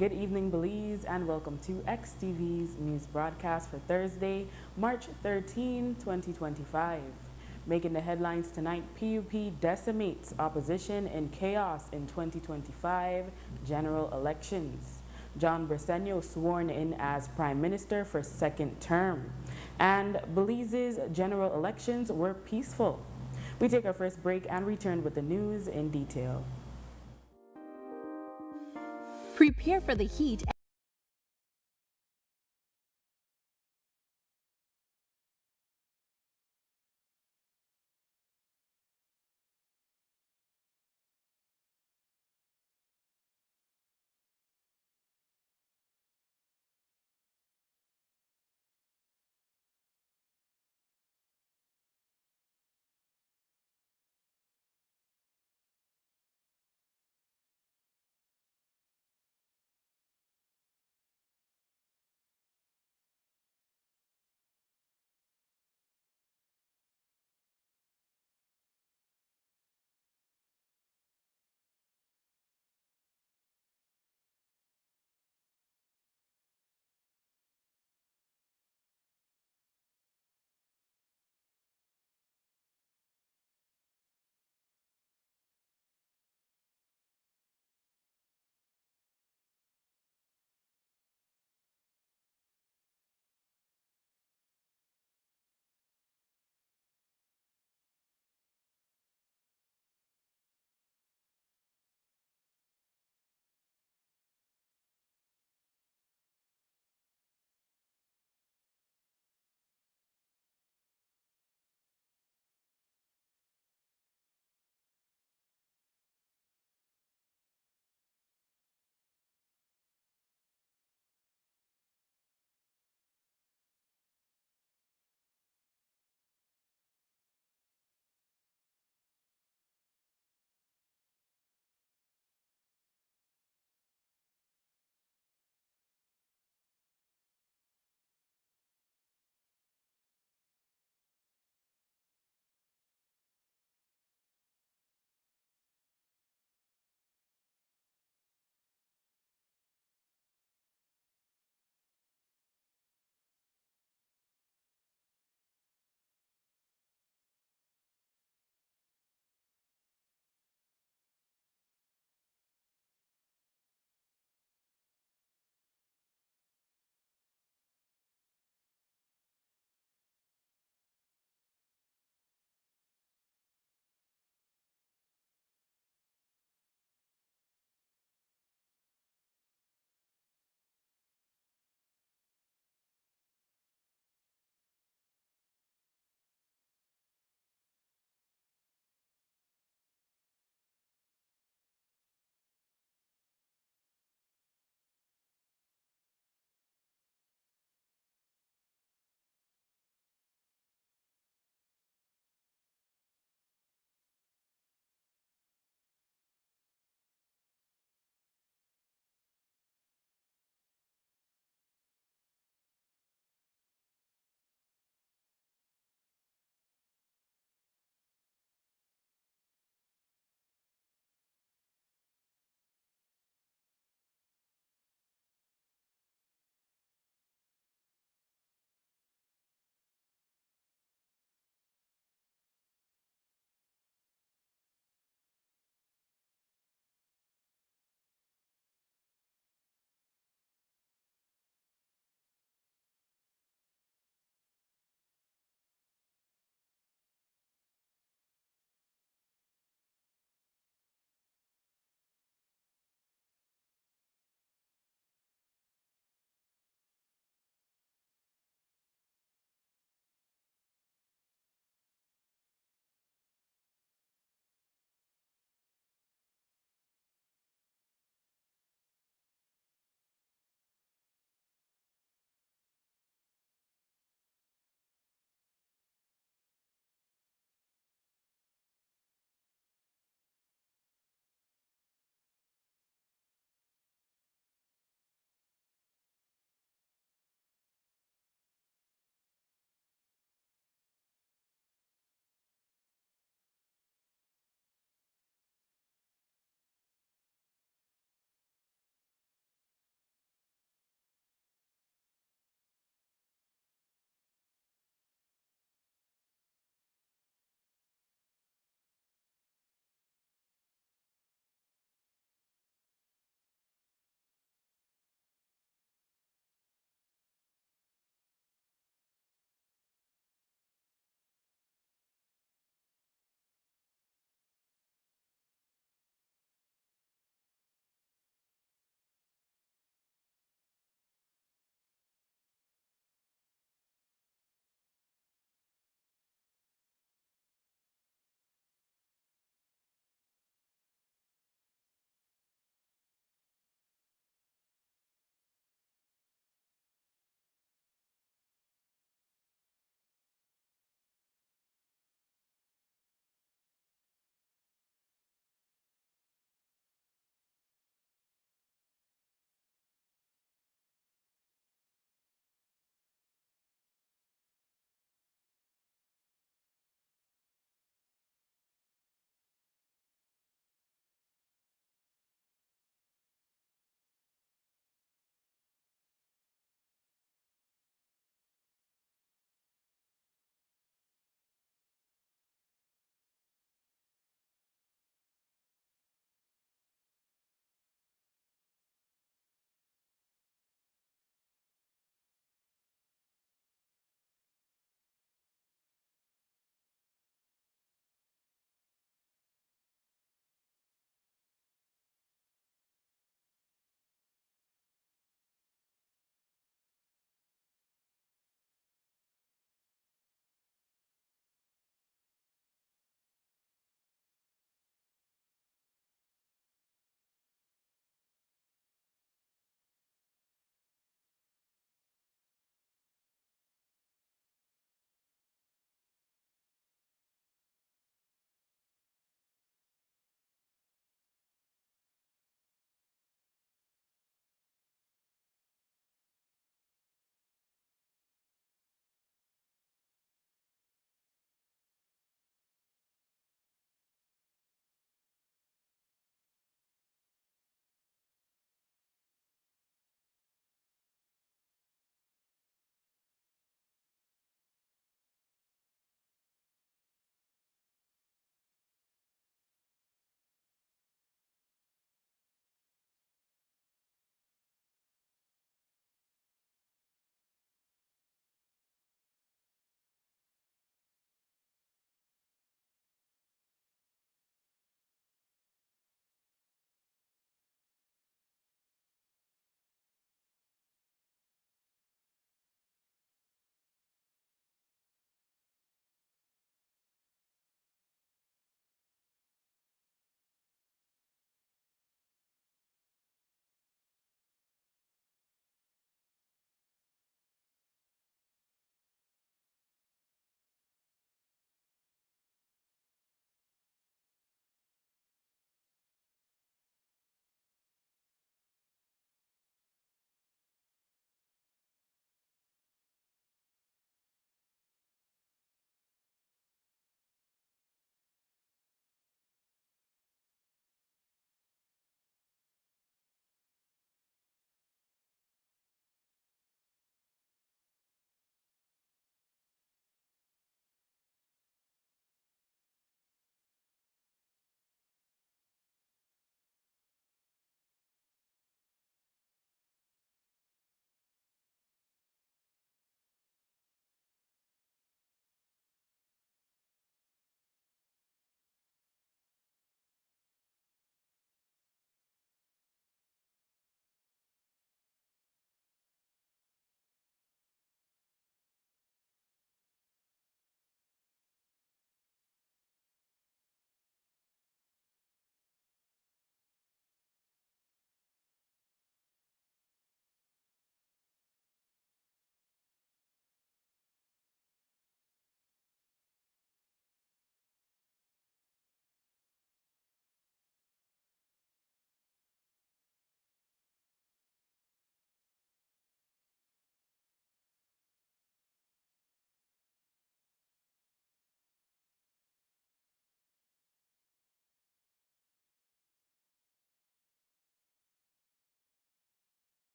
Good evening, Belize, and welcome to XTV's news broadcast for Thursday, March 13, 2025. Making the headlines tonight, PUP decimates opposition in chaos in 2025 general elections. John Briceño sworn in as Prime Minister for second term. And Belize's general elections were peaceful. We take our first break and return with the news in detail. Prepare for the heat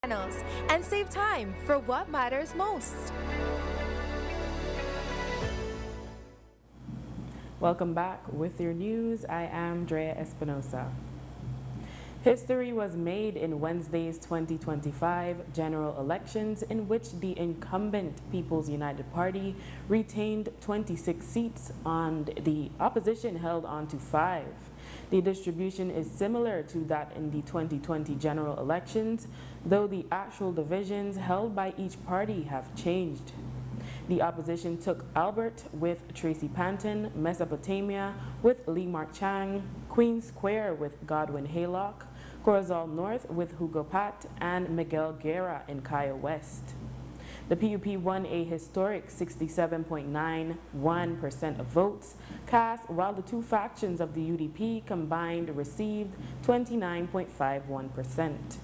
channels and save time for what matters most. Welcome back with your news. I am Drea Espinosa. History was made in Wednesday's 2025 general elections, in which the incumbent People's United Party retained 26 seats and the opposition held on to 5. The distribution is similar to that in the 2020 general elections, though the actual divisions held by each party have changed. The opposition took Albert with Tracy Panton, Mesopotamia with Lee Mark Chang, Queen Square with Godwin Haylock, Corozal North with Hugo Pat, and Miguel Guerra in Kaya West. The PUP won a historic 67.91% of votes cast, while the two factions of the UDP combined received 29.51%.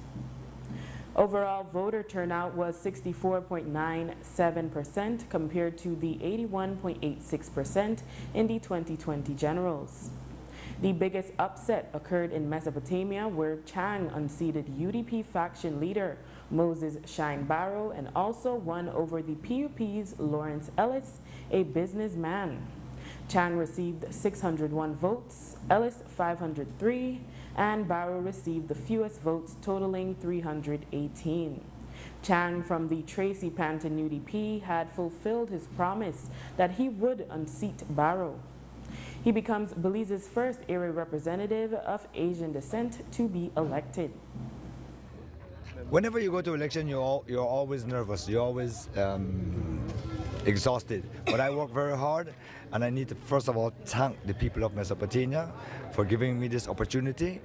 Overall voter turnout was 64.97% compared to the 81.86% in the 2020 generals. The biggest upset occurred in Mesopotamia, where Chang unseated UDP faction leader Moses Shine Barrow and also won over the PUP's Lawrence Ellis, a businessman. Chang received 601 votes, Ellis 503, and Barrow received the fewest votes, totaling 318. Chang from the Tracy Panton UDP had fulfilled his promise that he would unseat Barrow. He becomes Belize's first area representative of Asian descent to be elected. Whenever you go to election, you're always nervous. You're always exhausted. But I work very hard, and I need to first of all thank the people of Mesopotamia for giving me this opportunity.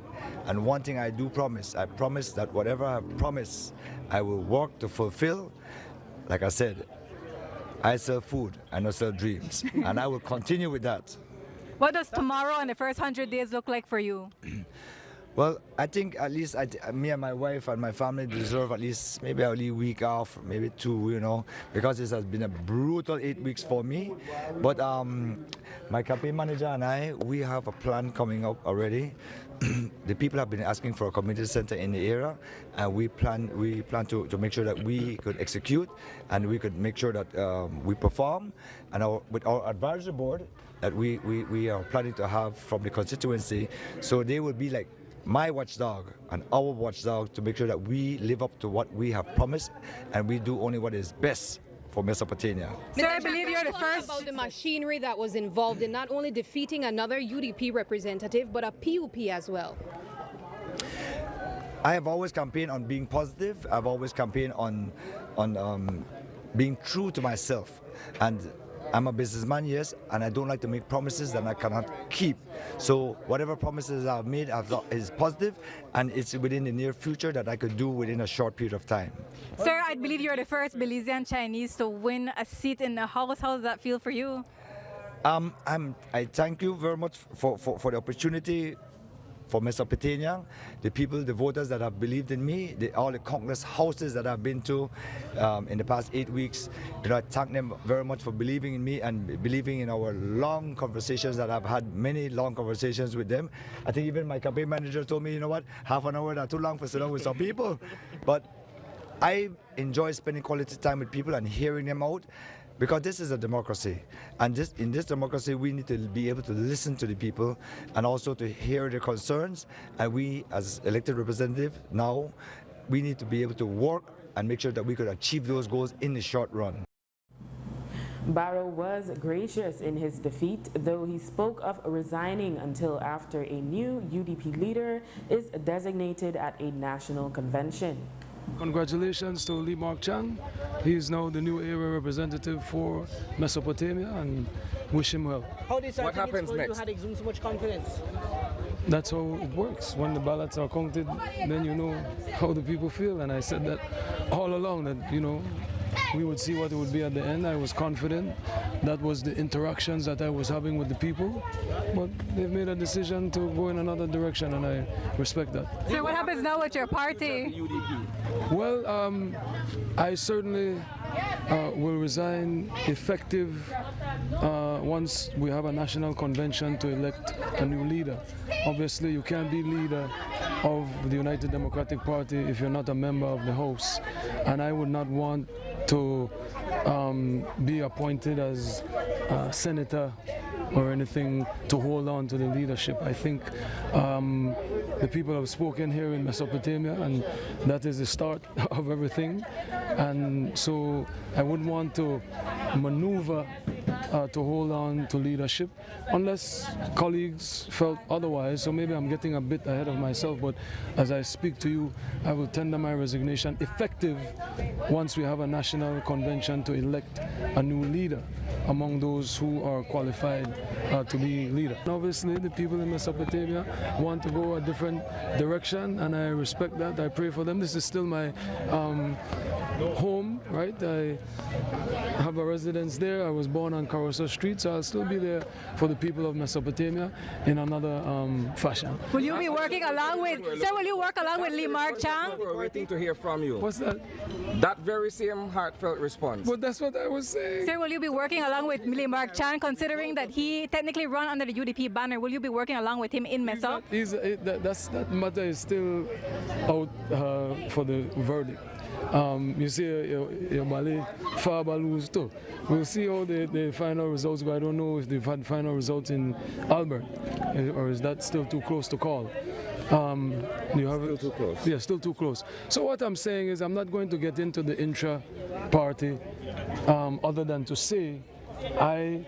And one thing I do promise, I promise that whatever I promise, I will work to fulfill. Like I said, I sell food, I don't sell dreams, and I will continue with that. What does tomorrow and the first 100 days look like for you? Well, I think at least me and my wife and my family deserve at least maybe a week off, maybe 2, you know, because this has been a brutal 8 weeks for me. But my campaign manager and I, we have a plan coming up already. The people have been asking for a community center in the area, and we plan to make sure that we could execute and we could make sure that we perform. And with our advisory board that we are planning to have from the constituency, so they will be like my watchdog and our watchdog to make sure that we live up to what we have promised and we do only what is best for Mesopotamia. Sir, I believe you're the first. About the machinery that was involved in not only defeating another UDP representative, but a PUP as well. I have always campaigned on being positive. I've always campaigned on being true to myself. And I'm a businessman, yes, and I don't like to make promises that I cannot keep. So whatever promises I've made is positive, and it's within the near future that I could do within a short period of time. Sir, I believe you're the first Belizean Chinese to win a seat in the House. How does that feel for you? I thank you very much for the opportunity for Mesopotamia, the people, the voters that have believed in me, all the countless houses that I've been to in the past 8 weeks. You know, I thank them very much for believing in me and believing in our long conversations that I've had, many long conversations with them. I think even my campaign manager told me, you know what, half an hour not too long for sitting down with some people. But I enjoy spending quality time with people and hearing them out, because this is a democracy, and in this democracy we need to be able to listen to the people and also to hear their concerns, and we as elected representatives now, we need to be able to work and make sure that we could achieve those goals in the short run. Barrow was gracious in his defeat, though he spoke of resigning until after a new UDP leader is designated at a national convention. Congratulations to Lee Mark Chang. He is now the new area representative for Mesopotamia, and wish him well. What happens next? You had exumed so much confidence. That's how it works. When the ballots are counted, then you know how the people feel. And I said that all along, that, you know, we would see what it would be at the end. I was confident. That was the interactions that I was having with the people. But they've made a decision to go in another direction, and I respect that. So what happens now with your party? Well, I certainly will resign effective once we have a national convention to elect a new leader. Obviously, you can't be leader of the United Democratic Party if you're not a member of the House. And I would not want to be appointed as a senator or anything to hold on to the leadership. I think the people have spoken here in Mesopotamia, and that is the start of everything. And so I wouldn't want to maneuver to hold on to leadership unless colleagues felt otherwise. So maybe I'm getting a bit ahead of myself, but as I speak to you, I will tender my resignation effective once we have a national convention to elect a new leader among those who are qualified to be leader. And obviously the people in Mesopotamia want to go a different direction, and I respect that. I pray for them. This is still my home, right? I have a residence there. I was born on Carousel Street, so I'll still be there for the people of Mesopotamia in another fashion. Will you be working along with, sir, will you work along with Lee Mark Chang? We're waiting to hear from you. What's that? That very same heartfelt response. But that's what I was saying. Sir, will you be working along with Lee Mark Chang, considering that he technically run under the UDP banner? Will you be working along with him in Meso? That matter is still out for the verdict. You see, your Mali Farba lose too. We'll see how the final results go. I don't know if they've had final results in Albert, or is that still too close to call? You have Still too close. Yeah, still too close. So what I'm saying is I'm not going to get into the intra-party other than to say I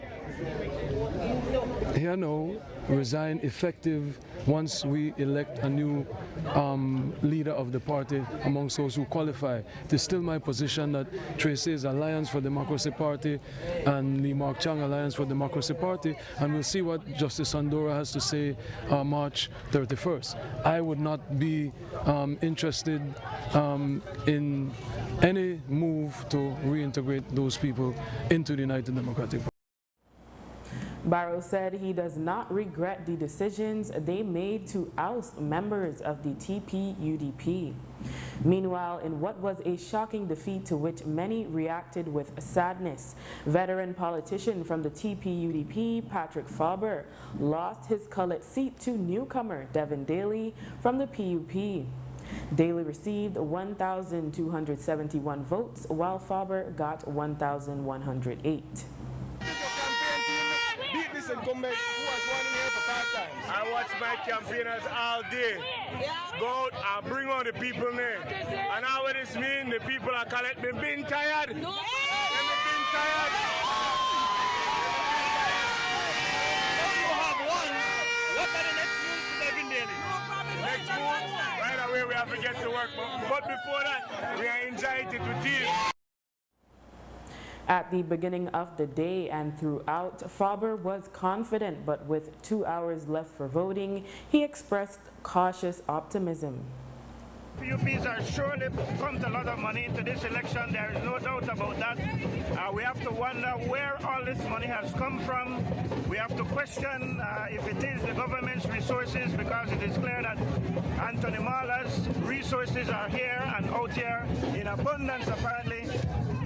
here now resign effective once we elect a new leader of the party amongst those who qualify. It is still my position that Tracy's Alliance for Democracy Party and Lee Mark Chang Alliance for Democracy Party, and we'll see what Justice Sandora has to say March 31st. I would not be interested in any move to reintegrate those people into the United Democratic Party. Barrow said he does not regret the decisions they made to oust members of the TP-UDP. Meanwhile, in what was a shocking defeat to which many reacted with sadness, veteran politician from the TP-UDP, Patrick Faber, lost his Cullet seat to newcomer Devin Daly from the PUP. Daly received 1,271 votes, while Faber got 1,108. Incumbent who has won here for 5 times. I watch my campaigners all day. Go out and bring on the people there. And now what this mean, the people are collecting, being tired. No. They've been tired. You have won. What are the next moves for Devin Daly? Next move, right away we have to get to work. But before that, we are anxiety to deal. At the beginning of the day and throughout, Faber was confident, but with 2 hours left for voting, he expressed cautious optimism. PUPs are surely pumped a lot of money into this election. There is no doubt about that. We have to wonder where all this money has come from. We have to question if it is the government's resources, because it is clear that Anthony Marla's resources are here and out here in abundance apparently.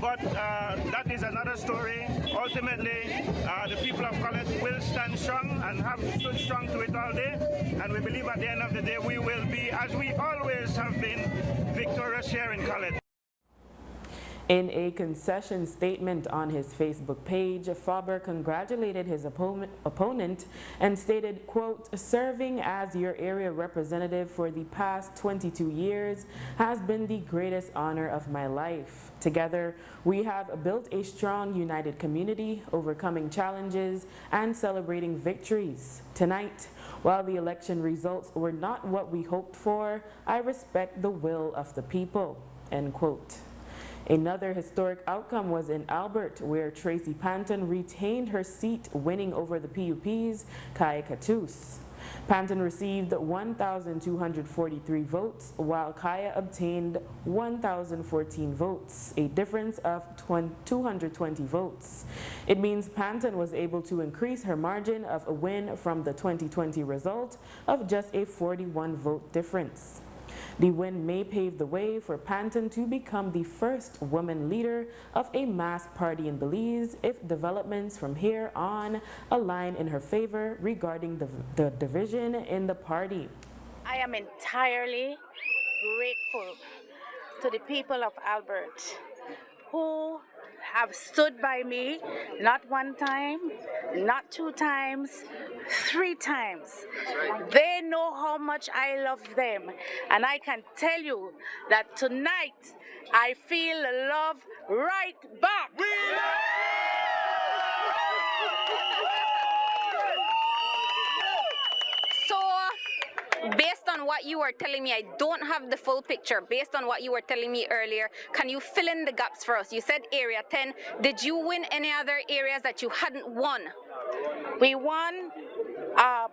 But that is another story. Ultimately, the people of Cullet will stand strong and have stood strong to it all day. And we believe at the end of the day, we will be, as we always have been, victorious here in Cullet. In a concession statement on his Facebook page, Faber congratulated his opponent and stated, quote, "Serving as your area representative for the past 22 years has been the greatest honor of my life. Together, we have built a strong, united community, overcoming challenges and celebrating victories. Tonight, while the election results were not what we hoped for, I respect the will of the people," end quote. Another historic outcome was in Albert, where Tracy Panton retained her seat, winning over the PUP's Kaya Katus. Panton received 1,243 votes, while Kaya obtained 1,014 votes, a difference of 220 votes. It means Panton was able to increase her margin of a win from the 2020 result of just a 41 vote difference. The win may pave the way for Panton to become the first woman leader of a mass party in Belize if developments from here on align in her favor regarding the division in the party. I am entirely grateful to the people of Albert who have stood by me not one time, not two times, 3 times. They know how much I love them, and I can tell you that tonight I feel love right back. So, based on what you were telling me, I don't have the full picture. Based on what you were telling me earlier, can you fill in the gaps for us? You said Area 10. Did you win any other areas that you hadn't won? We won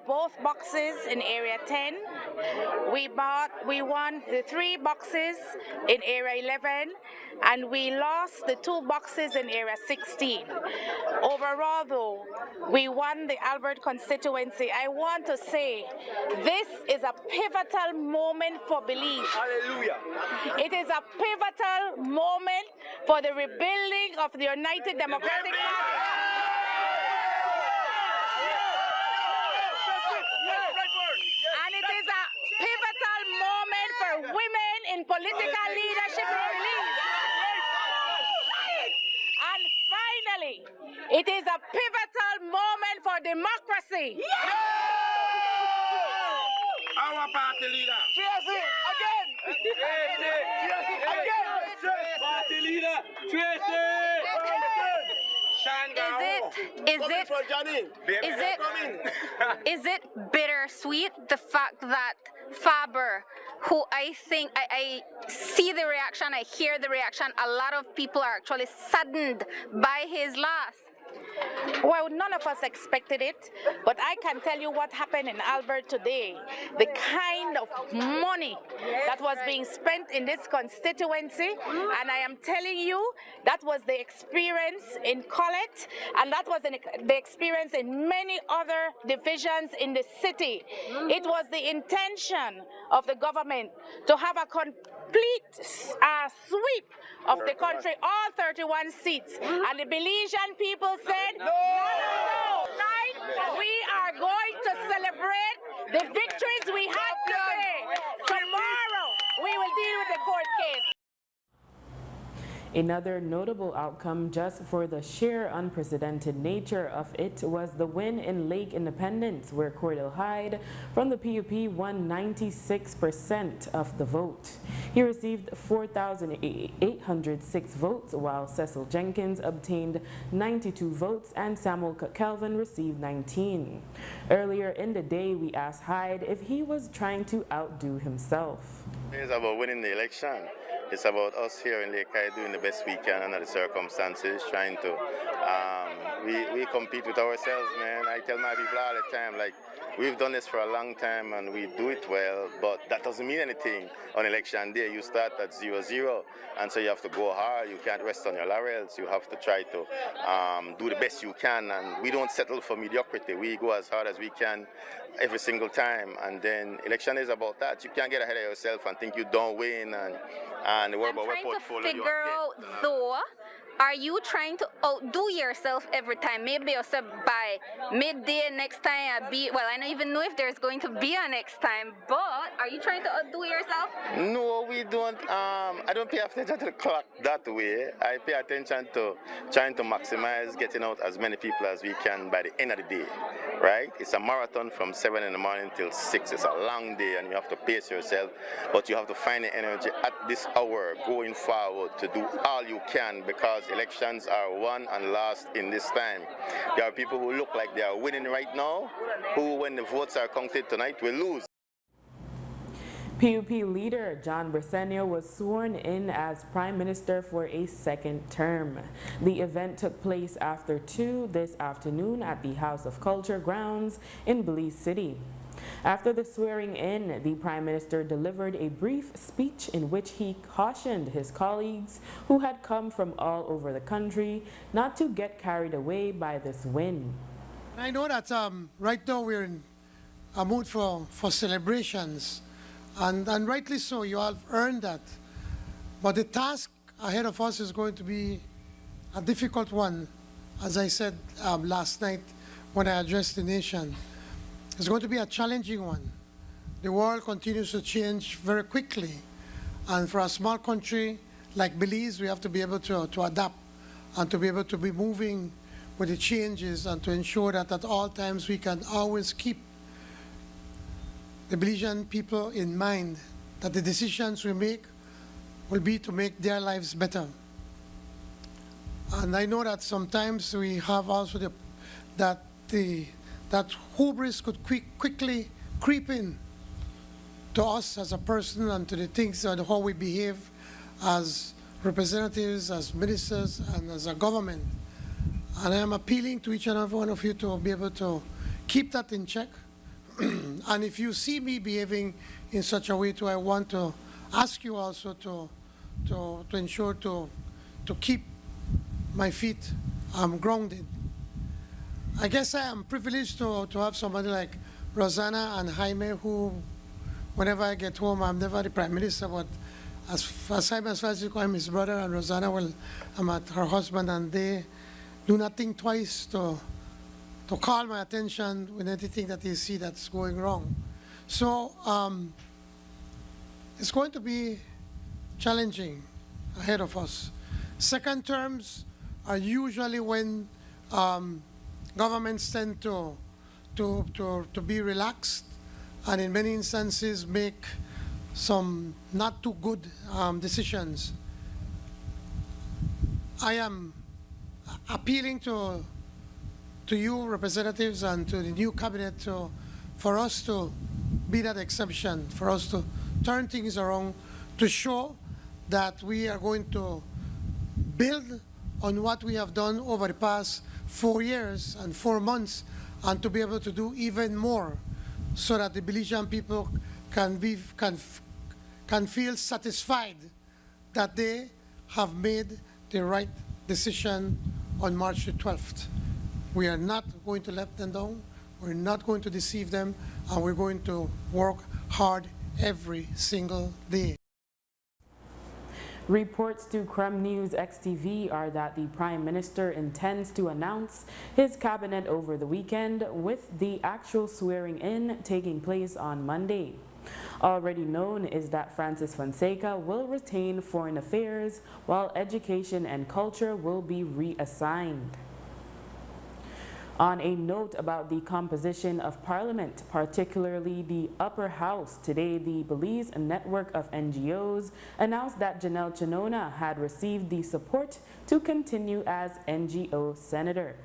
both boxes in Area 10. We won the 3 boxes in Area 11, and we lost the 2 boxes in Area 16. Overall, though, we won the Albert constituency. I want to say this is a pivotal moment for Belize. Hallelujah. It is a pivotal moment for the rebuilding of the United Democratic Party. And it is a pivotal moment for women in political leadership in Belize. And finally, it is a pivotal moment for democracy. Our party leader. Tracy, again. Tracy, again. Party leader, Tracy. Is it bittersweet, the fact that Faber, who I think, I see the reaction, I hear the reaction, a lot of people are actually saddened by his loss? Well, none of us expected it, but I can tell you what happened in Albert today. The kind of money that was being spent in this constituency, and I am telling you, that was the experience in Colette, and that was the experience in many other divisions in the city. It was the intention of the government to have a complete sweep of the country, all 31 seats, and the Belizean people said, no. Tonight, we are going to celebrate the victories we had today. Tomorrow, we will deal with the court case. Another notable outcome, just for the sheer unprecedented nature of it, was the win in Lake Independence, where Cordell Hyde from the PUP won 96% of the vote. He received 4,806 votes, while Cecil Jenkins obtained 92 votes and Samuel Kelvin received 19. Earlier in the day, we asked Hyde if he was trying to outdo himself. It's about winning the election. It's about us here in Lake Hyde doing the best we can under the circumstances, trying to, we compete with ourselves, man. I tell my people all the time, like, we've done this for a long time and we do it well, but that doesn't mean anything on election day. You start at 0-0, and so you have to go hard. You can't rest on your laurels. You have to try to do the best you can, and we don't settle for mediocrity. We go as hard as we can every single time, and then election is about that. You can't get ahead of yourself and think you don't win and worry about what portfolio you figure out, though, are you trying to outdo yourself every time? Maybe you say by midday next time I don't even know if there's going to be a next time, but are you trying to outdo yourself? No, we don't. I don't pay attention to the clock that way. I pay attention to trying to maximize getting out as many people as we can by the end of the day, right? It's a marathon from 7 in the morning till 6. It's a long day and you have to pace yourself, but you have to find the energy at this hour going forward to do all you can, because elections are won and lost in this time. There are people who look like they are winning right now, who, when the votes are counted tonight, will lose. PUP leader John Briceño was sworn in as Prime Minister for a second term. The event took place after 2 this afternoon at the House of Culture grounds in Belize City. After the swearing in, the Prime Minister delivered a brief speech in which he cautioned his colleagues who had come from all over the country not to get carried away by this win. I know that right now we're in a mood for celebrations, and rightly so. You have earned that. But the task ahead of us is going to be a difficult one, as I said last night when I addressed the nation. It's going to be a challenging one. the world continues to change very quickly. And for a small country like Belize, we have to be able to adapt and to be able to be moving with the changes and to ensure that at all times we can always keep the Belizean people in mind, that the decisions we make will be to make their lives better. And I know that sometimes we have also that hubris could quickly creep in to us as a person and to the things and how we behave as representatives, as ministers, and as a government. And I am appealing to each and every one of you to be able to keep that in check. And if you see me behaving in such a way, I want to ask you also to ensure to keep my feet grounded. I guess I am privileged to have somebody like Rosanna and Jaime, who, whenever I get home, I'm never the Prime Minister, but as Jaime, as far as I'm his brother, and Rosanna, well, I'm at her husband, and they do not think twice to call my attention with anything that they see that's going wrong. So it's going to be challenging ahead of us. Second terms are usually when governments tend to be relaxed and in many instances make some not too good decisions. I am appealing to you representatives and to the new cabinet for us to be that exception, for us to turn things around, to show that we are going to build on what we have done over the past 4 years and 4 months, and to be able to do even more so that the Belizean people can feel satisfied that they have made the right decision on March the 12th. We are not going to let them down, we're not going to deceive them, and we're going to work hard every single day. Reports to Crumb News XTV are that the Prime Minister intends to announce his cabinet over the weekend, with the actual swearing-in taking place on Monday. Already known is that Francis Fonseca will retain Foreign Affairs, while Education and Culture will be reassigned. On a note about the composition of Parliament, particularly the Upper House, today the Belize network of NGOs announced that Janelle Chinona had received the support to continue as NGO Senator.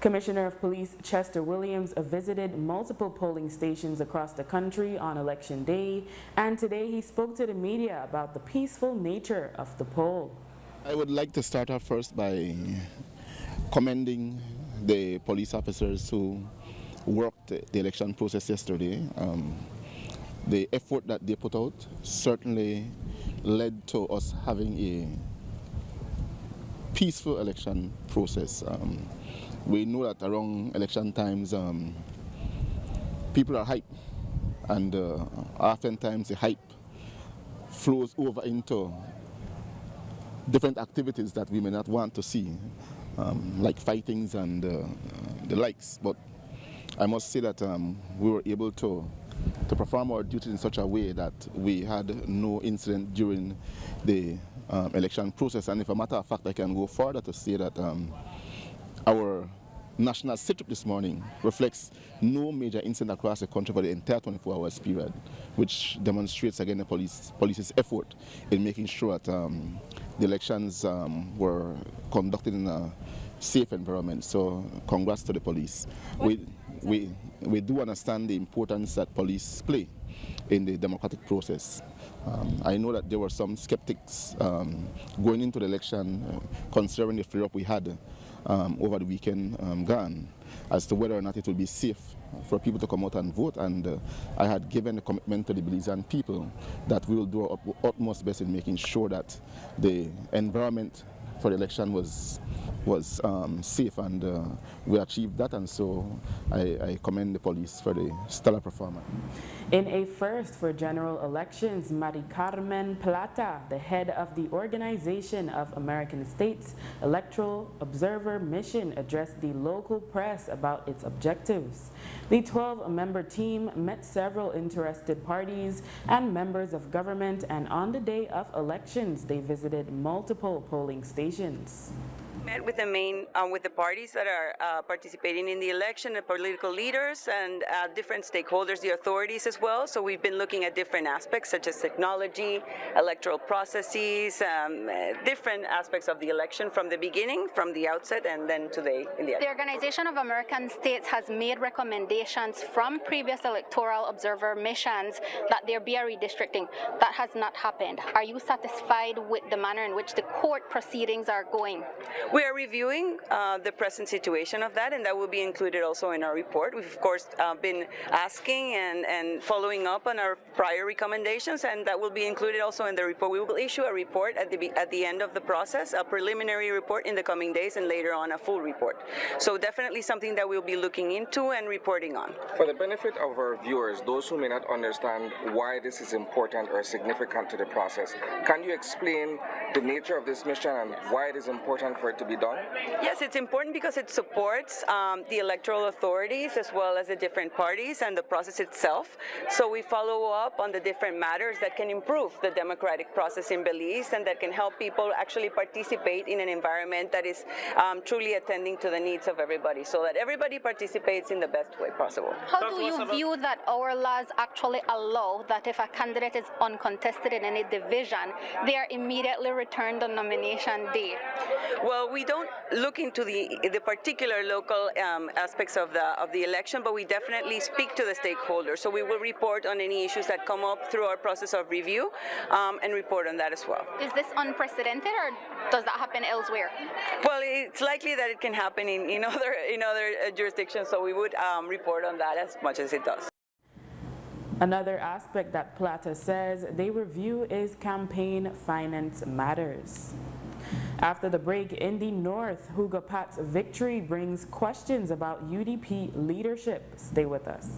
Commissioner of Police Chester Williams visited multiple polling stations across the country on Election Day, and today he spoke to the media about the peaceful nature of the poll. I would like to start off first by commending the police officers who worked the election process yesterday. The effort that they put out certainly led to us having a peaceful election process. We know that around election times people are hyped, and oftentimes the hype flows over into different activities that we may not want to see, like fightings and the likes. But I must say that we were able to perform our duties in such a way that we had no incident during the election process. And if a matter of fact, I can go further to say that our national sit-rep this morning reflects no major incident across the country for the entire 24 hours period, which demonstrates again the police's effort in making sure that the elections were conducted in a safe environment. So congrats to the police. We do understand the importance that police play in the democratic process. I know that there were some skeptics going into the election considering the flare-up we had over the weekend gone as to whether or not it will be safe for people to come out and vote, and I had given a commitment to the Belizean people that we will do our utmost best in making sure that the environment for the election was was safe, and we achieved that, and so I commend the police for the stellar performance. In a first for general elections, Mari Carmen Plata, the head of the Organization of American States Electoral Observer Mission, addressed the local press about its objectives. The 12-member team met several interested parties and members of government, and on the day of elections, they visited multiple polling stations. Met with the parties that are participating in the election, the political leaders and different stakeholders, the authorities as well. So we've been looking at different aspects such as technology, electoral processes, different aspects of the election from the beginning, from the outset, and then today in the end. The Organization of American States has made recommendations from previous electoral observer missions that there be a redistricting. That has not happened. Are you satisfied with the manner in which the court proceedings are going? We are reviewing the present situation of that, and that will be included also in our report. We've, of course, been asking and following up on our prior recommendations, and that will be included also in the report. We will issue a report at the end of the process, a preliminary report in the coming days, and later on a full report. So definitely something that we'll be looking into and reporting on. For the benefit of our viewers, those who may not understand why this is important or significant to the process, can you explain the nature of this mission and why it is important for it to be done? Yes, it's important because it supports the electoral authorities as well as the different parties and the process itself. So we follow up on the different matters that can improve the democratic process in Belize and that can help people actually participate in an environment that is truly attending to the needs of everybody, so that everybody participates in the best way possible. How do you view that our laws actually allow that if a candidate is uncontested in any division, they are immediately returned on nomination day? Well, we don't look into the particular local aspects of the election, but we definitely speak to the stakeholders. So we will report on any issues that come up through our process of review and report on that as well. Is this unprecedented, or does that happen elsewhere? Well, it's likely that it can happen in other jurisdictions, so we would report on that as much as it does. Another aspect that Plata says they review is campaign finance matters. After the break in the north, Hugo Pat's victory brings questions about UDP leadership. Stay with us.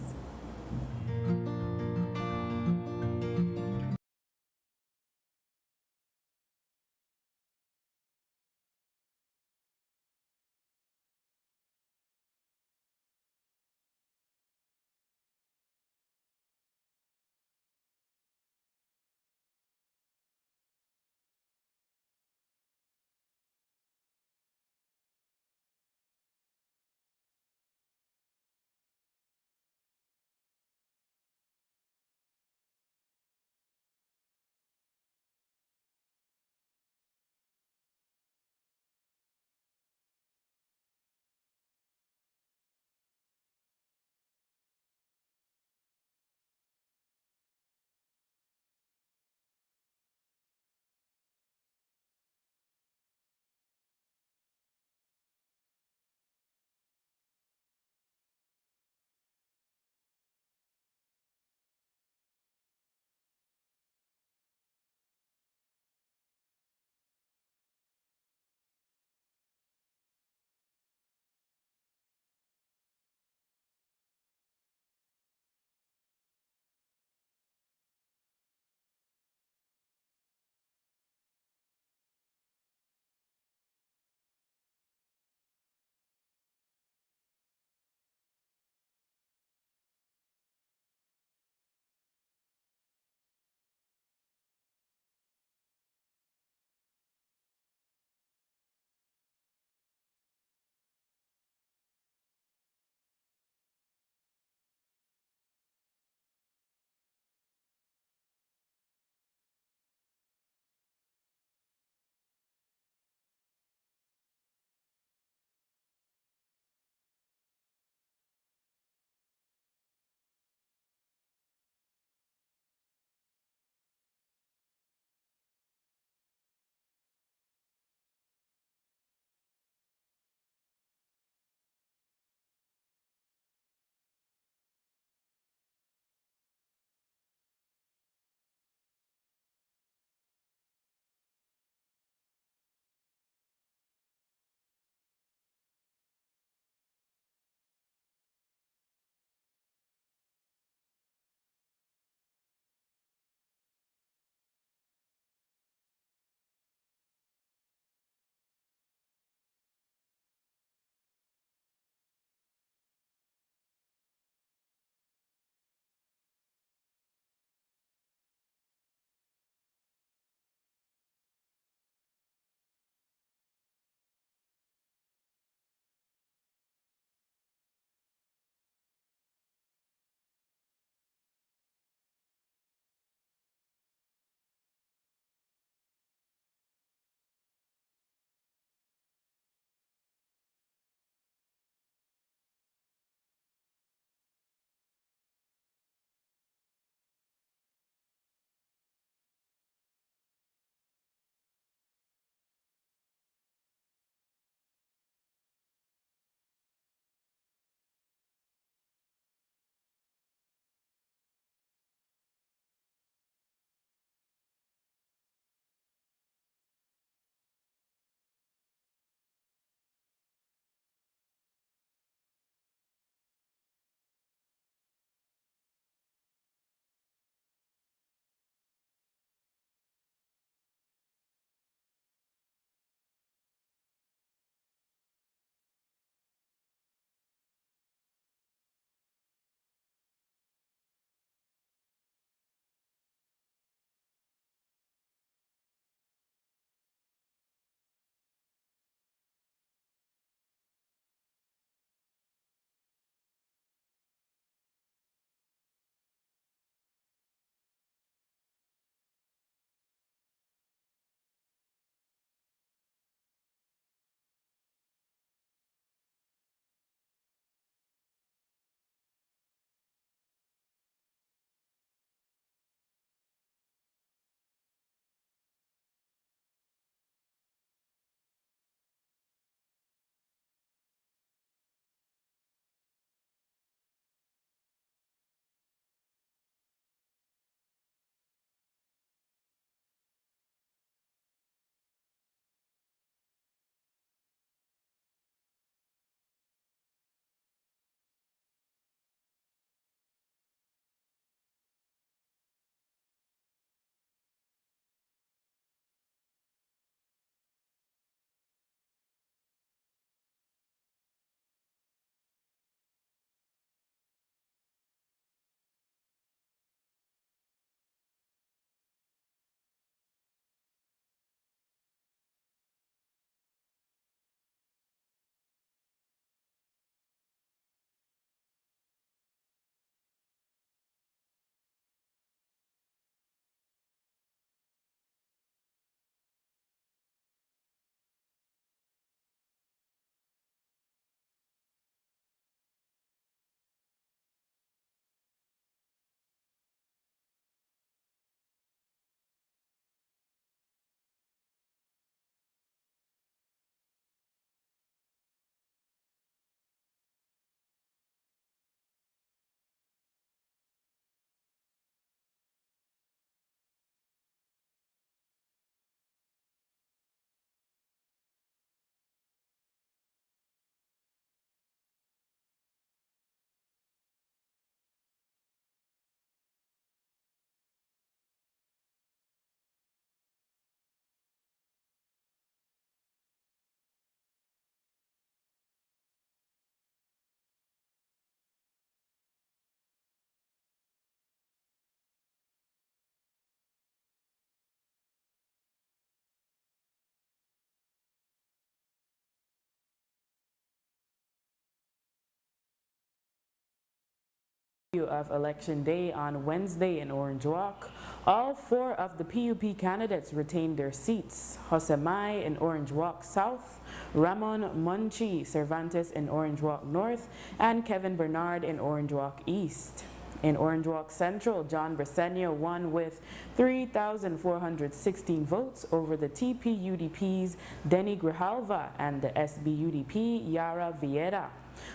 Of Election Day on Wednesday in Orange Walk, all 4 of the PUP candidates retained their seats. Jose Mai in Orange Walk South, Ramon Monchi Cervantes in Orange Walk North, and Kevin Bernard in Orange Walk East. In Orange Walk Central, John Bresenio won with 3,416 votes over the TPUDP's Denny Grijalva and the SBUDP Yara Vieira,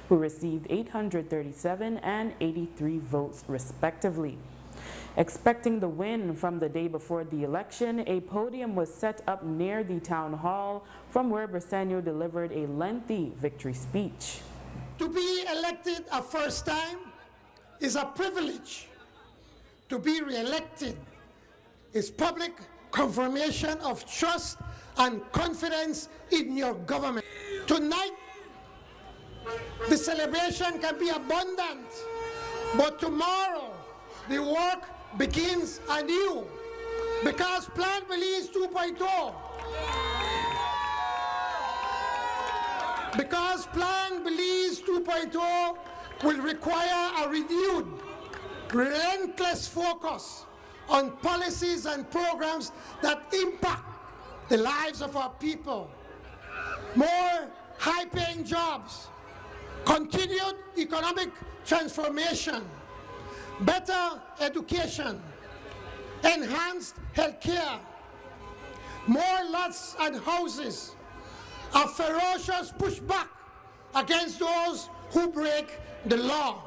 who received 837 and 83 votes respectively. Expecting the win from the day before the election, a podium was set up near the town hall from where Bresenio delivered a lengthy victory speech. To be elected a first time is a privilege. To be re-elected is public confirmation of trust and confidence in your government. Tonight, the celebration can be abundant, but tomorrow the work begins anew because Plan Belize 2.0. Because Plan Belize 2.0 will require a renewed, relentless focus on policies and programs that impact the lives of our people. More high-paying jobs, continued economic transformation, better education, enhanced health care, more lots and houses, a ferocious pushback against those who break the law,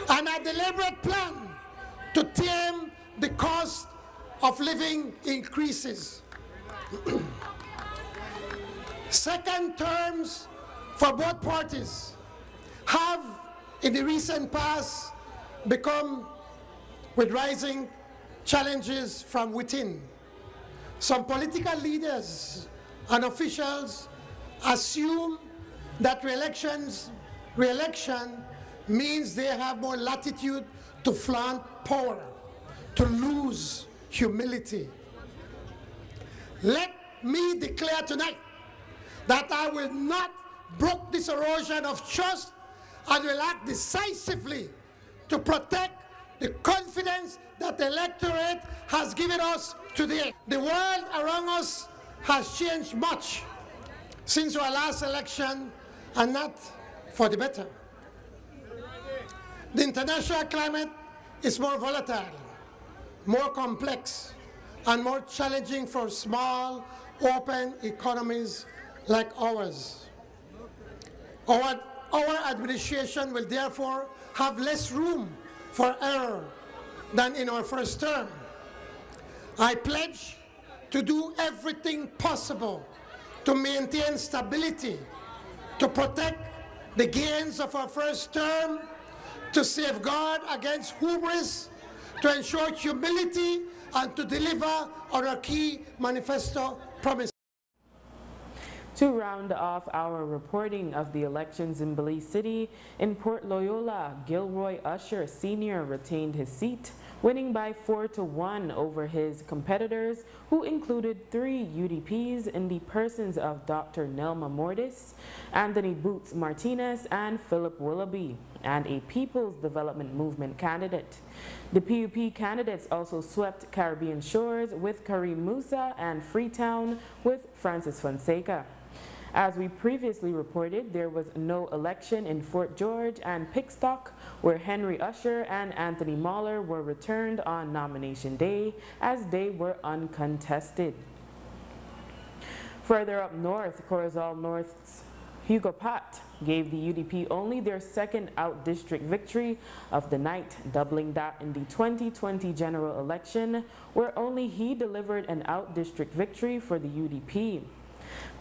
and a deliberate plan to tame the cost of living increases. Second terms for both parties have, in the recent past, become with rising challenges from within. Some political leaders and officials assume that re-election means they have more latitude to flaunt power, to lose humility. Let me declare tonight that I will not brook this erosion of trust and will act decisively to protect the confidence that the electorate has given us today. The world around us has changed much since our last election, and not for the better. The international climate is more volatile, more complex, and more challenging for small, open economies like ours. Our administration will therefore have less room for error than in our first term. I pledge to do everything possible to maintain stability, to protect the gains of our first term, to safeguard against hubris, to ensure humility, and to deliver on our key manifesto promises. To round off our reporting of the elections in Belize City, in Port Loyola, Gilroy Usher Sr. retained his seat, winning by 4-1 over his competitors, who included 3 UDPs in the persons of Dr. Nelma Mortis, Anthony Boots Martinez, and Philip Willoughby, and a People's Development Movement candidate. The PUP candidates also swept Caribbean Shores with Kareem Musa and Freetown with Francis Fonseca. As we previously reported, there was no election in Fort George and Pickstock, where Henry Usher and Anthony Mahler were returned on nomination day, as they were uncontested. Further up north, Corozal North's Hugo Pat gave the UDP only their second out-district victory of the night, doubling that in the 2020 general election, where only he delivered an out-district victory for the UDP.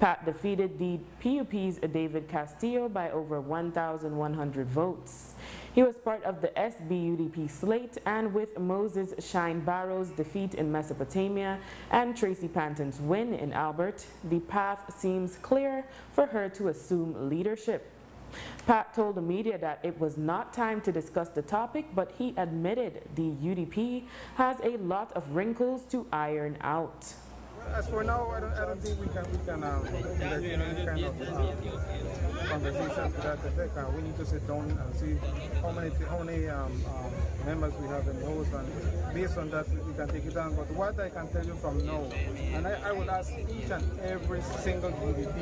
Pat defeated the PUP's David Castillo by over 1,100 votes. He was part of the SBUDP slate, and with Moses Shine Barrow's defeat in Mesopotamia and Tracy Panton's win in Albert, the path seems clear for her to assume leadership. Pat told the media that it was not time to discuss the topic, but he admitted the UDP has a lot of wrinkles to iron out. as for now, I don't think we can entertain any kind of conversation to that effect. We need to sit down and see how many members we have in the house, and based on that we can take it on. But what I can tell you from now, and I will ask each and every single UDP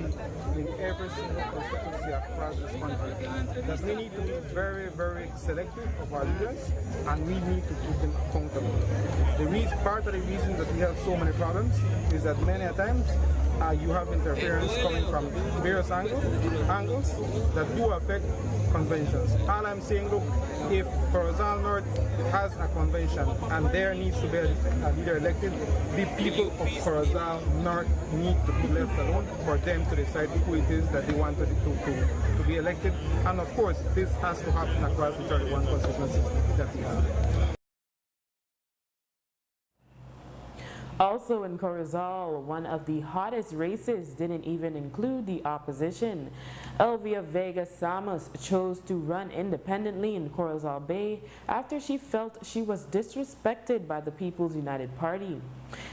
in every single constituency across this country, that we need to be very, very selective of our leaders, and we need to keep them accountable. Part of the reason that we have so many problems is that many a times you have interference coming from various angles that do affect conventions. All I'm saying, look, if Corozal North has a convention and there needs to be a leader elected, the people of Corozal North need to be left alone for them to decide who it is that they want to be elected. And of course, this has to happen across the 31 constituencies that we have. Also in Corozal, one of the hottest races didn't even include the opposition. Elvia Vega Samos chose to run independently in Corozal Bay after she felt she was disrespected by the People's United Party.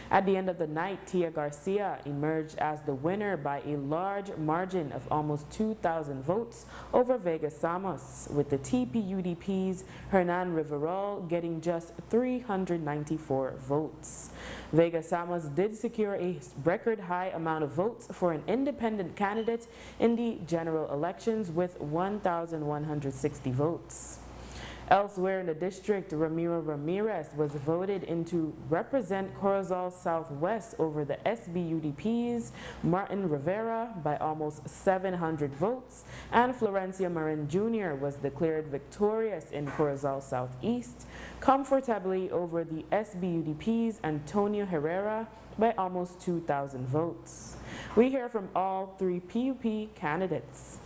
At the end of the night, Tia Garcia emerged as the winner by a large margin of almost 2,000 votes over Vega Samos, with the TPUDP's Hernan Riverol getting just 394 votes. Vega Samos did secure a record high amount of votes for an independent candidate in the general elections with 1,160 votes. Elsewhere in the district, Ramiro Ramirez was voted in to represent Corozal Southwest over the SBUDP's Martin Rivera by almost 700 votes, and Florencia Marin Jr. was declared victorious in Corozal Southeast comfortably over the SBUDP's Antonio Herrera by almost 2,000 votes. We hear from all three PUP candidates.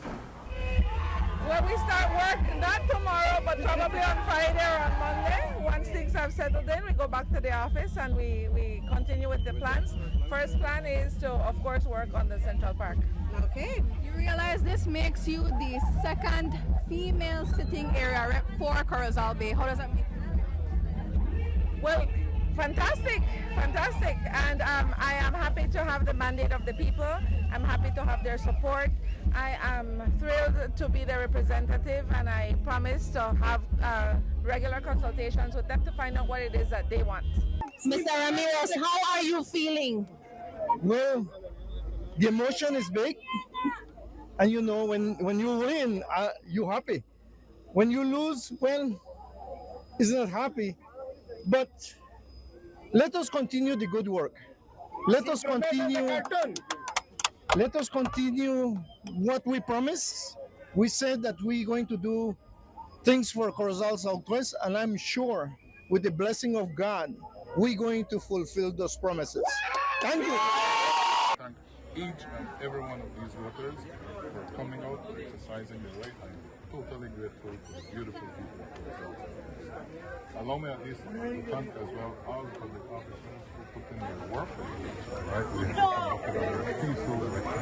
Well, we start work not tomorrow, but probably on Friday or on Monday. Once things have settled in, we go back to the office and we continue with the plans. First plan is to, of course, work on the Central Park. Okay. You realize this makes you the second female sitting area rep for Corozal Bay. How does that make you feel? Well, fantastic, fantastic. And I am happy to have the mandate of the people. I'm happy to have their support. I am thrilled to be their representative, and I promise to have regular consultations with them to find out what it is that they want. Mr. Ramirez, how are you feeling? Well, the emotion is big, and you know, when you win, you're happy. When you lose, well, it's not happy, but let us continue the good work. Let us continue what we promised. We said that we're going to do things for Corozal Southwest, and I'm sure with the blessing of God, we're going to fulfill those promises. Thank you. Thank each and every one of these voters for coming out and exercising their right. I'm totally grateful to the beautiful people of Corozal Southwest. Allow me at least to thank as well all the public officers who put in their work. Right, we have conducted a very peaceful election.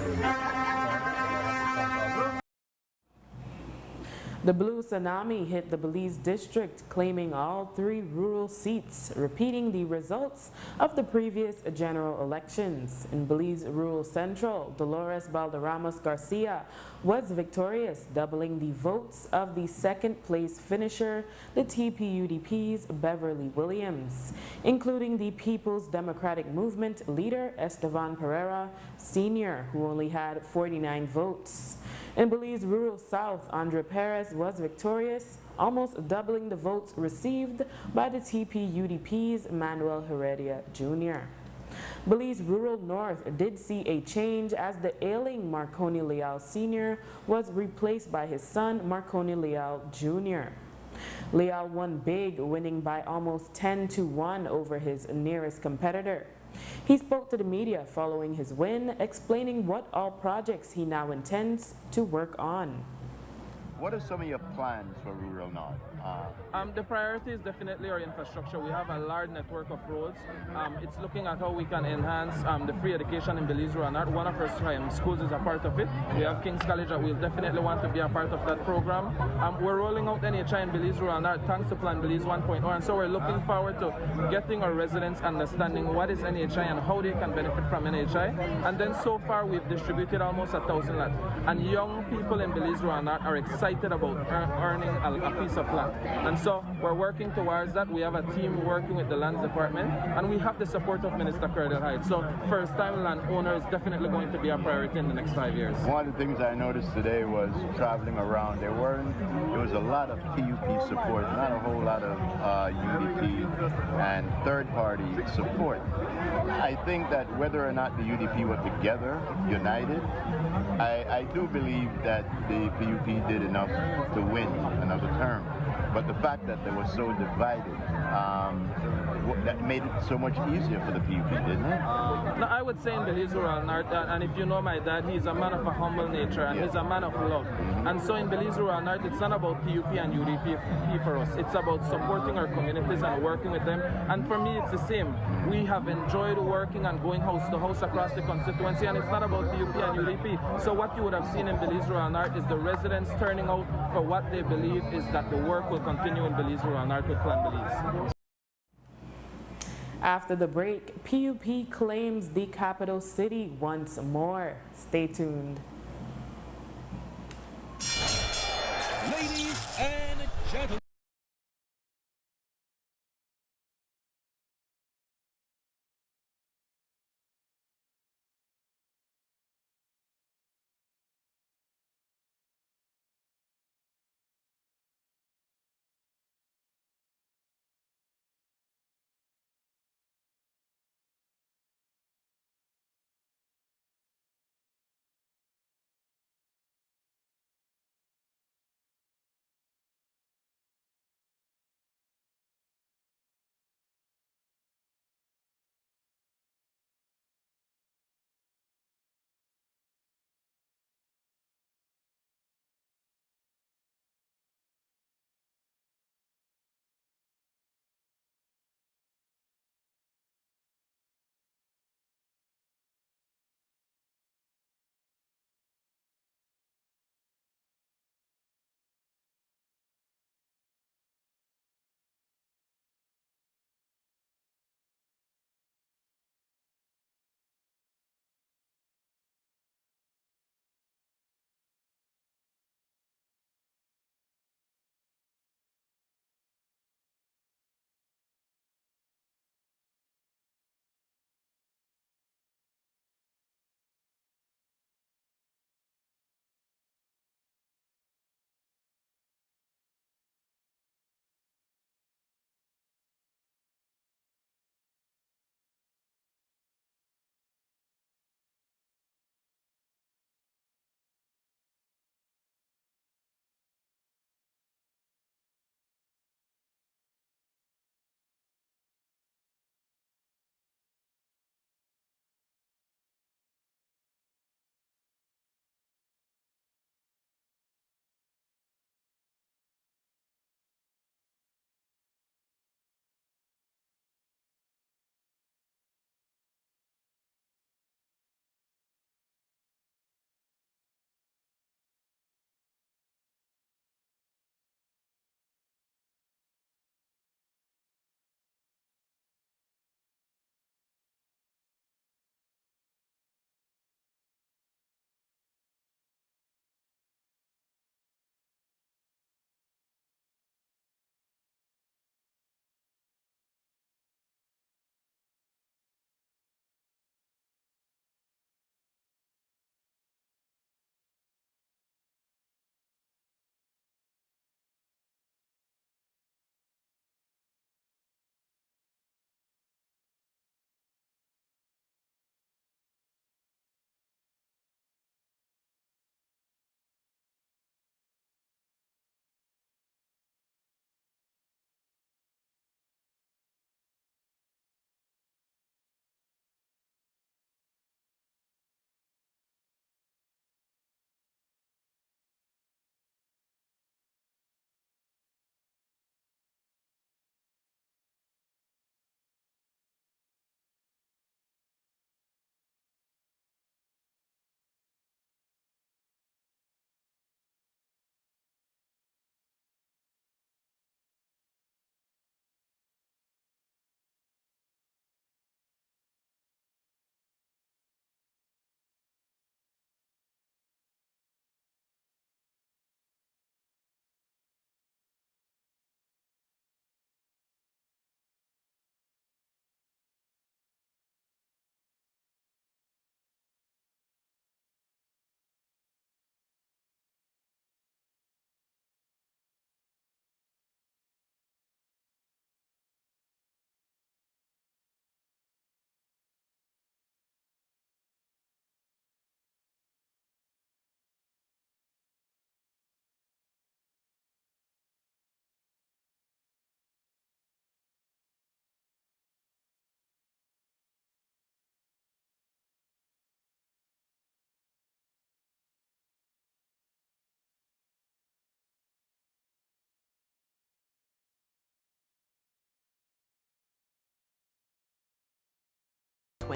The blue tsunami hit the Belize district, claiming all three rural seats, repeating the results of the previous general elections. In Belize Rural Central, Dolores Balderramos Garcia was victorious, doubling the votes of the second-place finisher, the TPUDP's Beverly Williams, including the People's Democratic Movement leader Estevan Pereira Sr., who only had 49 votes. In Belize Rural South, Andre Perez was victorious, almost doubling the votes received by the TPUDP's Manuel Heredia Jr. Belize Rural North did see a change as the ailing Marconi Leal Sr. was replaced by his son Marconi Leal Jr. Leal won big, winning by almost 10-1 over his nearest competitor. He spoke to the media following his win, explaining what all projects he now intends to work on. What are some of your plans for Rural North? The priority is definitely our infrastructure. We have a large network of roads. It's looking at how we can enhance the free education in Belize Rural North. One of our schools is a part of it. We have King's College that we'll definitely want to be a part of that program. We're rolling out NHI in Belize Rural North thanks to Plan Belize 1.0, and so we're looking forward to getting our residents understanding what is NHI and how they can benefit from NHI. And then so far we've distributed almost 1,000 lots. And young people in Belize Rural North are excited about earning a piece of land. And so we're working towards that. We have a team working with the Lands Department, and we have the support of Minister Curdle Hyde. So first-time landowner is definitely going to be a priority in the next 5 years. One of the things I noticed today was traveling around. There was a lot of PUP support, not a whole lot of UDP and third-party support. I think that whether or not the UDP were together, united, I do believe that the PUP did enough to win another term. But the fact that they were so divided, that made it so much easier for the PUP, didn't it? No, I would say in Belize Rural North, and if you know my dad, he's a man of a humble nature, and he's a man of love. And so in Belize Rural North, it's not about PUP and UDP for us. It's about supporting our communities and working with them. And for me, it's the same. We have enjoyed working and going house to house across the constituency, and it's not about PUP and UDP. So what you would have seen in Belize Rural North is the residents turning out for what they believe is that the work will continue in Belize Rural North with Plan Belize. After the break, PUP claims the capital city once more. Stay tuned. Ladies and gentlemen.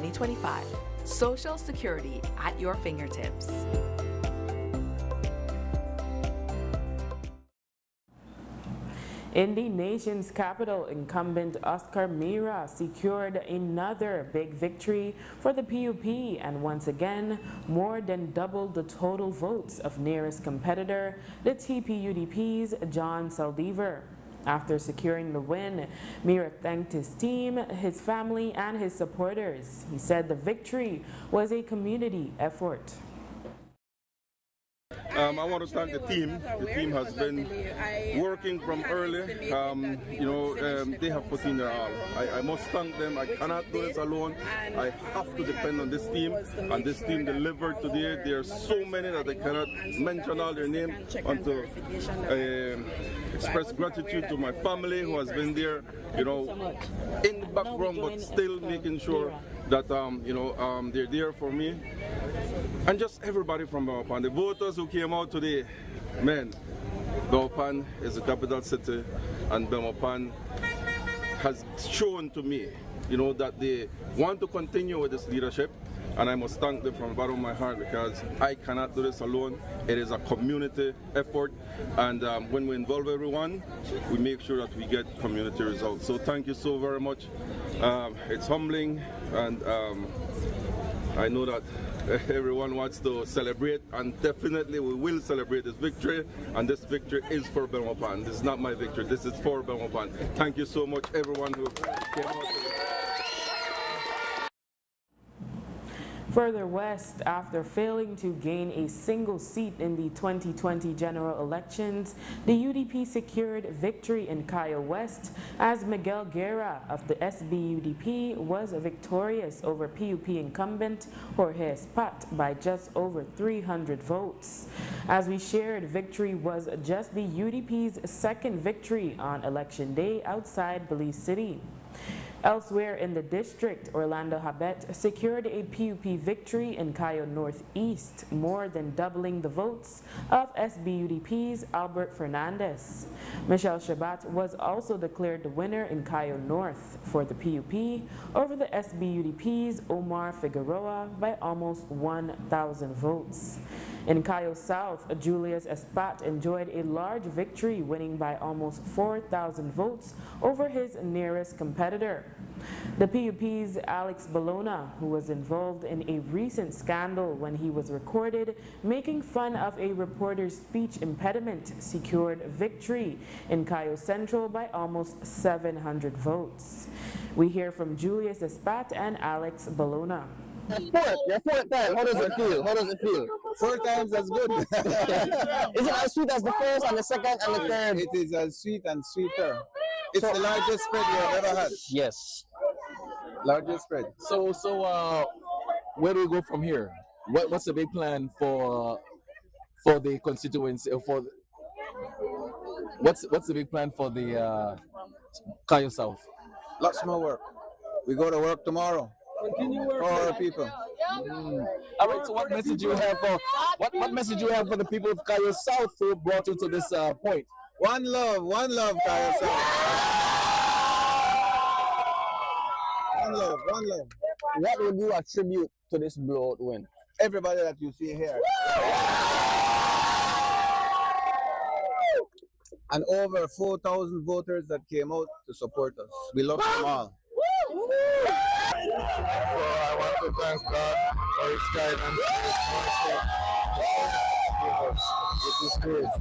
2025. Social Security at your fingertips. In the nation's capital, incumbent Oscar Mira secured another big victory for the PUP and once again more than doubled the total votes of nearest competitor, the TPUDP's John Saldivar. After securing the win, Mira thanked his team, his family, and his supporters. He said the victory was a community effort. I want to thank the team. The team has been working from early. They have put in their all. I must thank them. I cannot do this alone. I have to depend on this team, and this team delivered today. There are so many that I cannot mention all their names. And to express gratitude to my family who has been there, in the background, but still making sure that they're there for me, and just everybody from Belmopan. The voters who came out today, man, Belmopan is the capital city, and Belmopan has shown to me, that they want to continue with this leadership, and I must thank them from the bottom of my heart because I cannot do this alone. It is a community effort, and when we involve everyone, we make sure that we get community results. So thank you so very much. It's humbling, and I know that everyone wants to celebrate, and definitely we will celebrate this victory, and this victory is for Belmopan. This is not my victory, this is for Belmopan. Thank you so much, everyone who came out today. Further west, after failing to gain a single seat in the 2020 general elections, the UDP secured victory in Cayo West as Miguel Guerra of the SBUDP was victorious over PUP incumbent Jorge Espat by just over 300 votes. As we shared, victory was just the UDP's second victory on election day outside Belize City. Elsewhere in the district, Orlando Habet secured a PUP victory in Cayo Northeast, more than doubling the votes of SBUDP's Albert Fernandez. Michelle Shabat was also declared the winner in Cayo North for the PUP over the SBUDP's Omar Figueroa by almost 1,000 votes. In Cayo South, Julius Espat enjoyed a large victory, winning by almost 4,000 votes over his nearest competitor. The PUP's Alex Bologna, who was involved in a recent scandal when he was recorded making fun of a reporter's speech impediment, secured victory in Cayo Central by almost 700 votes. We hear from Julius Espat and Alex Bologna. Your fourth time. How does it feel? How does it feel? 4 times as good. Is it as sweet as the first and the second and the third? It is as sweet and sweeter. It's the largest spread we have ever had. Yes. Largest spread. So where do we go from here? What's the big plan for the constituency? What's the big plan for the Cayo South? Lots more work. We go to work tomorrow. For our people. All right. So, what message you have for the people of Cayo South who brought you to this point? One love, Cayo South. One love, one love. What would you attribute to this blowout win? Everybody that you see here. And over 4,000 voters that came out to support us. We love them all. So I want to thank God for His guidance, His mercy, His grace.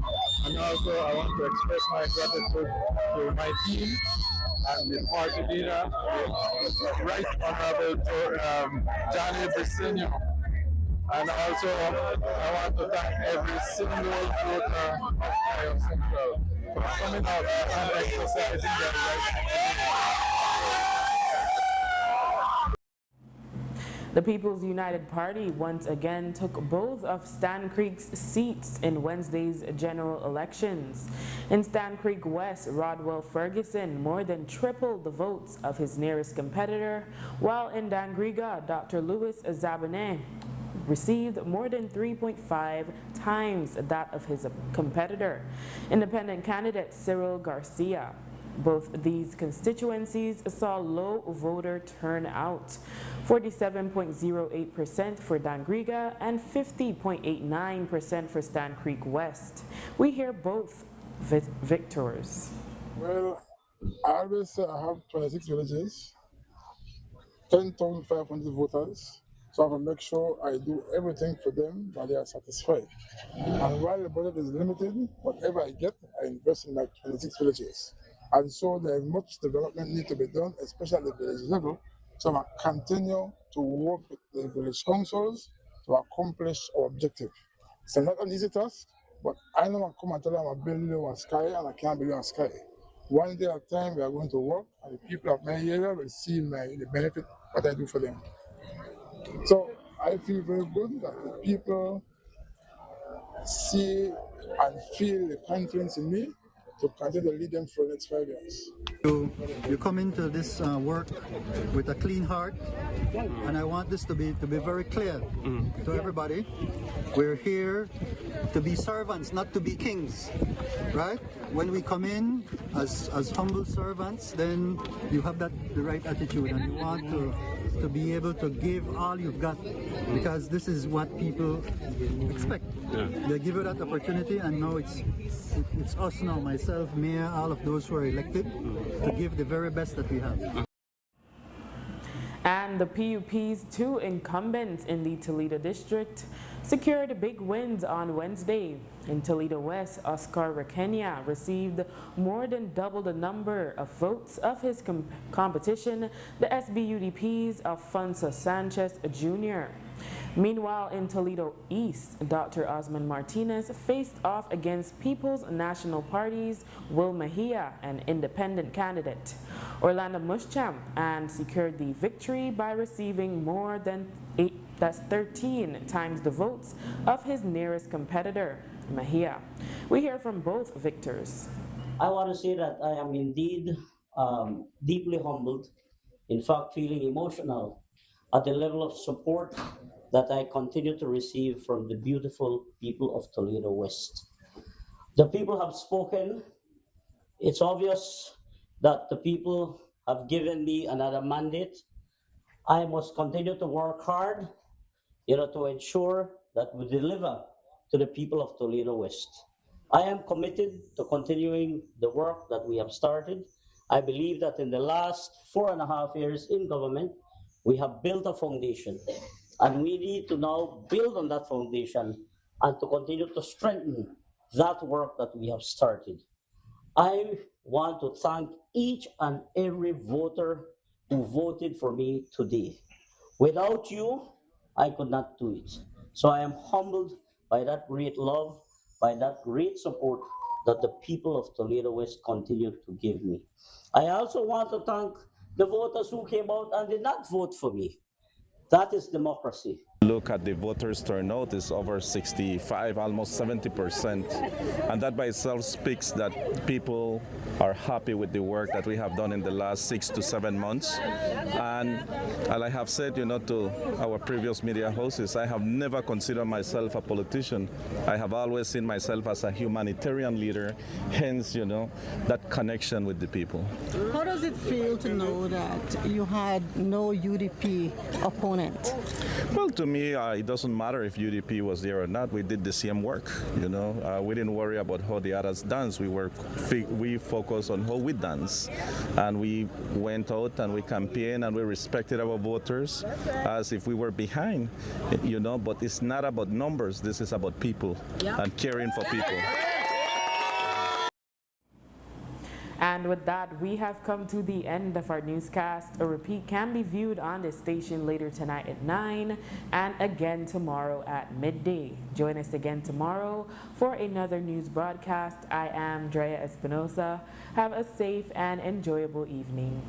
And also I want to express my gratitude to my team and the party leader, Right Honorable Johnny Briceño. And also I want to thank every single voter of Cayo Central for coming out and exercising their right. The People's United Party once again took both of Stan Creek's seats in Wednesday's general elections. In Stan Creek West, Rodwell Ferguson more than tripled the votes of his nearest competitor, while in Dangriga, Dr. Louis Zabane received more than 3.5 times that of his competitor, independent candidate Cyril Garcia. Both these constituencies saw low voter turnout, 47.08% for Dangriga and 50.89% for Stan Creek West. We hear both victors. Well, I always say I have 26 villages, 10,500 voters, so I have to make sure I do everything for them that they are satisfied. And while the budget is limited, whatever I get, I invest in my 26 villages. And so there is much development need to be done, especially at the village level. So I continue to work with the village councils to accomplish our objective. It's not an easy task, but I know I come and tell them I'm building you a sky and I can't build you a sky. One day at a time we are going to work and the people of my area will see the benefit what I do for them. So I feel very good that the people see and feel the confidence in me to continue to lead them for the next 5 years. You come into this work with a clean heart, and I want this to be very clear to everybody. We're here to be servants, not to be kings, right? When we come in as humble servants, then you have the right attitude, and you want to be able to give all you've got, because this is what people expect. They give you that opportunity, and now it's us now, myself, Mayor, all of those who are elected, to give the very best that we have. And the PUP's two incumbents in the Toledo district secured big wins on Wednesday. In Toledo West, Oscar Requena received more than double the number of votes of his competition, the SBUDP's Alfonso Sanchez Jr. Meanwhile, in Toledo East, Dr. Osman Martinez faced off against People's National Party's Will Mejia, an independent candidate. Orlando Muschamp and secured the victory by receiving more than 13 times the votes of his nearest competitor, Mejia. We hear from both victors. I want to say that I am indeed deeply humbled, in fact feeling emotional at the level of support that I continue to receive from the beautiful people of Toledo West. The people have spoken. It's obvious that the people have given me another mandate. I must continue to work hard, to ensure that we deliver to the people of Toledo West. I am committed to continuing the work that we have started. I believe that in the last 4.5 years in government, we have built a foundation, and we need to now build on that foundation and to continue to strengthen that work that we have started. I want to thank each and every voter who voted for me today. Without you, I could not do it. So I am humbled by that great love, by that great support that the people of Toledo West continue to give me. I also want to thank the voters who came out and did not vote for me. That is democracy. Look at the voters' turnout is over 65, almost 70%. And that by itself speaks that people are happy with the work that we have done in the last 6 to 7 months. And I have said, to our previous media hosts, I have never considered myself a politician. I have always seen myself as a humanitarian leader, hence, that connection with the people. How does it feel to know that you had no UDP opponent? Well, to me, it doesn't matter if UDP was there or not. We did the same work, We didn't worry about how the others dance. We focused on how we dance. And we went out and we campaigned and we respected our voters as if we were behind, But it's not about numbers. This is about people and caring for people. And with that, we have come to the end of our newscast. A repeat can be viewed on this station later tonight at 9 and again tomorrow at midday. Join us again tomorrow for another news broadcast. I am Drea Espinosa. Have a safe and enjoyable evening.